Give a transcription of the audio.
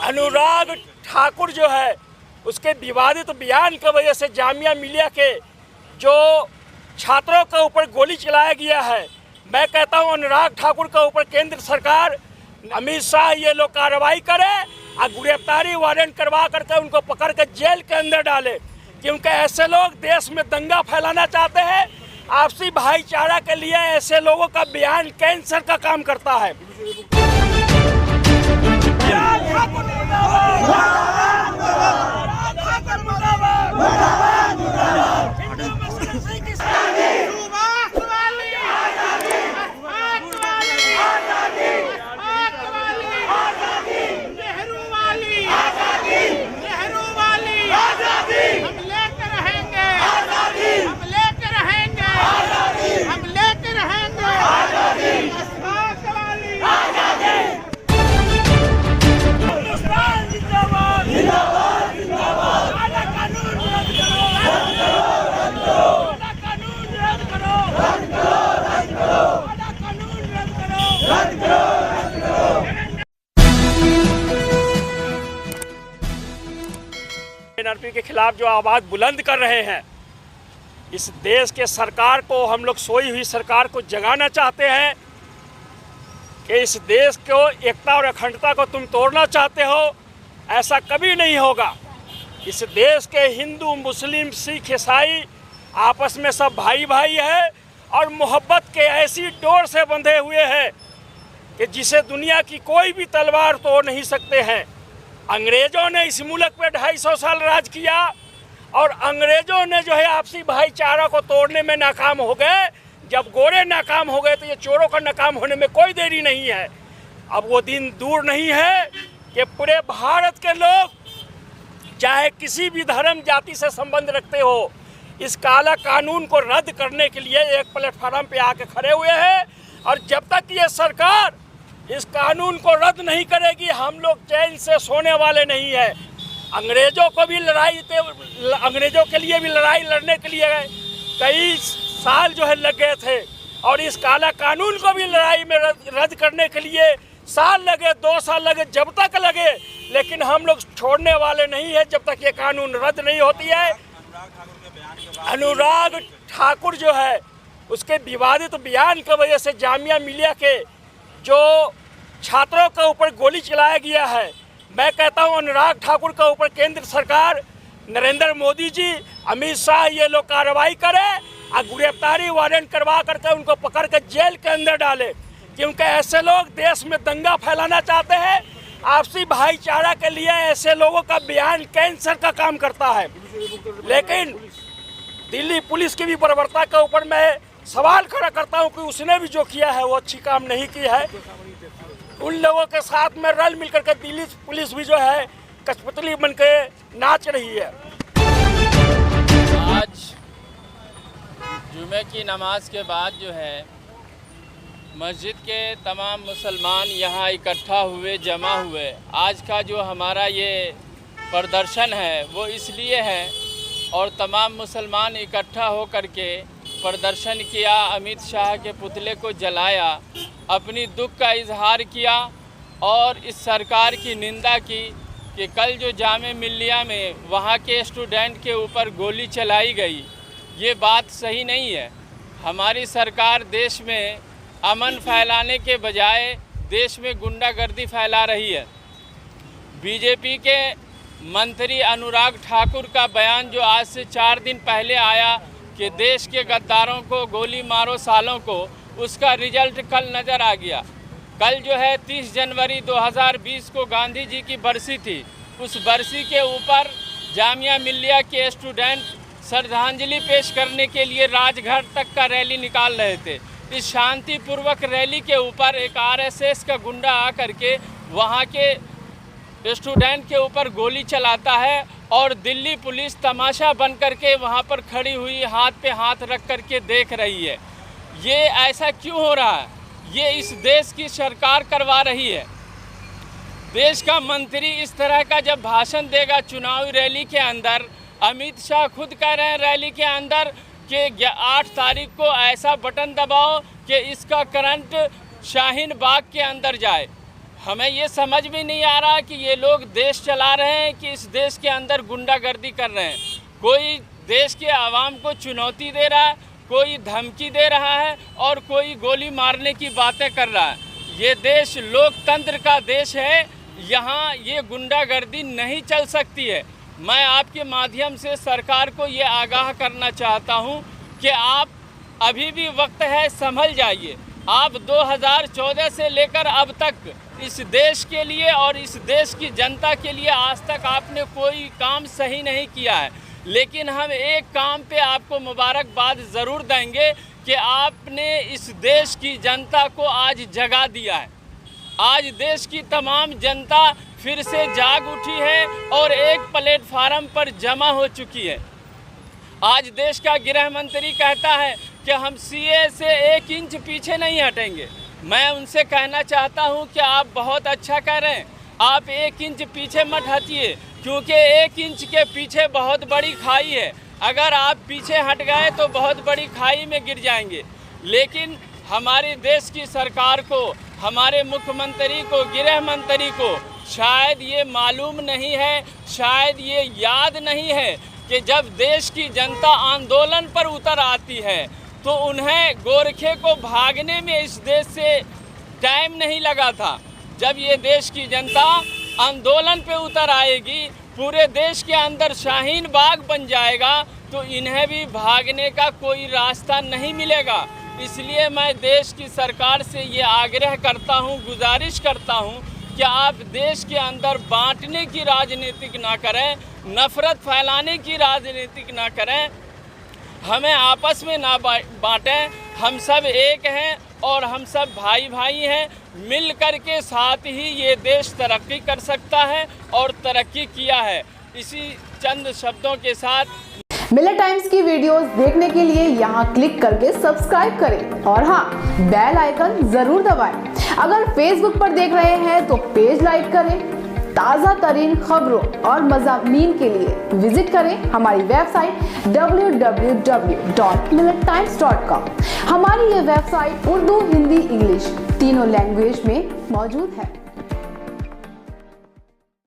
अनुराग ठाकुर जो है उसके विवादित बयान की वजह से जामिया मिलिया के जो छात्रों के ऊपर गोली चलाया गया है, मैं कहता हूं अनुराग ठाकुर के ऊपर केंद्र सरकार अमित शाह ये लोग कार्रवाई करे और गिरफ्तारी वारंट करवा करके उनको पकड़ के जेल के अंदर डाले, क्योंकि ऐसे लोग देश में दंगा फैलाना चाहते हैं। आपसी भाईचारा के लिए ऐसे लोगों का बयान कैंसर का काम करता है। एनआरपी के खिलाफ जो आवाज बुलंद कर रहे हैं, इस देश के सरकार को हम लोग सोई हुई सरकार को जगाना चाहते हैं कि इस देश को एकता और अखंडता को तुम तोड़ना चाहते हो, ऐसा कभी नहीं होगा। इस देश के हिंदू मुस्लिम सिख ईसाई आपस में सब भाई भाई है और मोहब्बत के ऐसी डोर से बंधे हुए हैं कि जिसे दुनिया की कोई भी तलवार तोड़ नहीं सकते हैं। अंग्रेजों ने इस मुल्क पे 250 साल राज किया और अंग्रेजों ने जो है आपसी भाईचारा को तोड़ने में नाकाम हो गए। जब गोरे नाकाम हो गए तो ये चोरों का नाकाम होने में कोई देरी नहीं है। अब वो दिन दूर नहीं है कि पूरे भारत के लोग चाहे किसी भी धर्म जाति से संबंध रखते हो, इस काला कानून को रद्द करने के लिए एक प्लेटफार्म पे आके खड़े हुए हैं। और जब तक ये सरकार इस कानून को रद्द नहीं करेगी, हम लोग चैन से सोने वाले नहीं है। अंग्रेजों को भी अंग्रेजों के लिए भी लड़ाई लड़ने के लिए कई साल जो है लग गए थे और इस काला कानून को भी लड़ाई में रद्द करने के लिए साल लगे, 2 साल लगे, जब तक लगे, लेकिन हम लोग छोड़ने वाले नहीं है जब तक ये कानून रद्द नहीं होती है। अनुराग ठाकुर जो है उसके विवादित बयान की वजह से जामिया मिलिया के जो छात्रों के ऊपर गोली चलाया गया है, मैं कहता हूं अनुराग ठाकुर के ऊपर केंद्र सरकार नरेंद्र मोदी जी अमित शाह ये लोग कार्रवाई करे और गिरफ्तारी वारंट करवा करके उनको पकड़ के जेल के अंदर डाले, क्योंकि ऐसे लोग देश में दंगा फैलाना चाहते हैं। आपसी भाईचारा के लिए ऐसे लोगों का बयान कैंसर का काम करता है। लेकिन दिल्ली पुलिस की भी बर्बरता के ऊपर मैं सवाल खड़ा करता हूं कि उसने भी जो किया है वो अच्छी काम नहीं की है। उन लोगों के साथ में रल मिलकर के दिल्ली पुलिस भी जो है कठपुतली बन के नाच रही है। आज जुमे की नमाज के बाद जो है मस्जिद के तमाम मुसलमान यहाँ इकट्ठा हुए, जमा हुए। आज का जो हमारा ये प्रदर्शन है वो इसलिए है और तमाम मुसलमान इकट्ठा हो करके प्रदर्शन किया, अमित शाह के पुतले को जलाया, अपनी दुख का इजहार किया और इस सरकार की निंदा की कि कल जो जामे मिल्लिया में वहाँ के स्टूडेंट के ऊपर गोली चलाई गई, ये बात सही नहीं है। हमारी सरकार देश में अमन फैलाने के बजाय देश में गुंडागर्दी फैला रही है। बीजेपी के मंत्री अनुराग ठाकुर का बयान जो आज से 4 दिन पहले आया कि देश के गद्दारों को गोली मारो सालों को, उसका रिजल्ट कल नज़र आ गया। कल जो है 30 जनवरी 2020 को गांधी जी की बरसी थी। उस बरसी के ऊपर जामिया मिल्लिया के स्टूडेंट श्रद्धांजलि पेश करने के लिए राजघाट तक का रैली निकाल रहे थे। इस शांतिपूर्वक रैली के ऊपर एक आरएसएस का गुंडा आकर के वहाँ के स्टूडेंट के ऊपर गोली चलाता है और दिल्ली पुलिस तमाशा बन करके वहाँ पर खड़ी हुई हाथ पे हाथ रख करके देख रही है। ये ऐसा क्यों हो रहा है? ये इस देश की सरकार करवा रही है। देश का मंत्री इस तरह का जब भाषण देगा चुनावी रैली के अंदर, अमित शाह खुद कह रहे हैं रैली के अंदर कि 8 तारीख को ऐसा बटन दबाओ कि इसका करंट शाहीन बाग के अंदर जाए। हमें ये समझ में नहीं आ रहा कि ये लोग देश चला रहे हैं कि इस देश के अंदर गुंडागर्दी कर रहे हैं। कोई देश के आवाम को चुनौती दे रहा है, कोई धमकी दे रहा है और कोई गोली मारने की बातें कर रहा है। ये देश लोकतंत्र का देश है, यहाँ ये गुंडागर्दी नहीं चल सकती है। मैं आपके माध्यम से सरकार को ये आगाह करना चाहता हूँ कि आप अभी भी वक्त है, संभल जाइए। आप 2014 से लेकर अब तक इस देश के लिए और इस देश की जनता के लिए आज तक आपने कोई काम सही नहीं किया है, लेकिन हम एक काम पे आपको मुबारकबाद ज़रूर देंगे कि आपने इस देश की जनता को आज जगा दिया है। आज देश की तमाम जनता फिर से जाग उठी है और एक प्लेटफार्म पर जमा हो चुकी है। आज देश का गृह मंत्री कहता है कि हम सीए से 1 इंच पीछे नहीं हटेंगे। मैं उनसे कहना चाहता हूं कि आप बहुत अच्छा कह रहे हैं, आप 1 इंच पीछे मत हटिए, क्योंकि 1 इंच के पीछे बहुत बड़ी खाई है। अगर आप पीछे हट गए तो बहुत बड़ी खाई में गिर जाएंगे। लेकिन हमारे देश की सरकार को, हमारे मुख्यमंत्री को, गृह मंत्री को शायद ये मालूम नहीं है, शायद ये याद नहीं है कि जब देश की जनता आंदोलन पर उतर आती है तो उन्हें गोरखे को भागने में इस देश से टाइम नहीं लगा था। जब ये देश की जनता आंदोलन पे उतर आएगी, पूरे देश के अंदर शाहीन बाग बन जाएगा, तो इन्हें भी भागने का कोई रास्ता नहीं मिलेगा। इसलिए मैं देश की सरकार से ये आग्रह करता हूँ, गुजारिश करता हूँ कि आप देश के अंदर बांटने की राजनीतिक ना करें, नफ़रत फैलाने की राजनीतिक ना करें, हमें आपस में ना बांटें। हम सब एक हैं और हम सब भाई भाई हैं। मिल कर के साथ ही ये देश तरक्की कर सकता है और तरक्की किया है। इसी चंद शब्दों के साथ मिलत टाइम्स की वीडियोस देखने के लिए यहाँ क्लिक करके सब्सक्राइब करें और हाँ, बेल आइकन जरूर दबाएं। अगर फेसबुक पर देख रहे हैं तो पेज लाइक करें। ताज़ा तरीन खबरों और मज़ामीन के लिए विजिट करें हमारी वेबसाइट www.millettimes.com। हमारी ये वेबसाइट उर्दू, हिंदी, इंग्लिश तीनों लैंग्वेज में मौजूद है।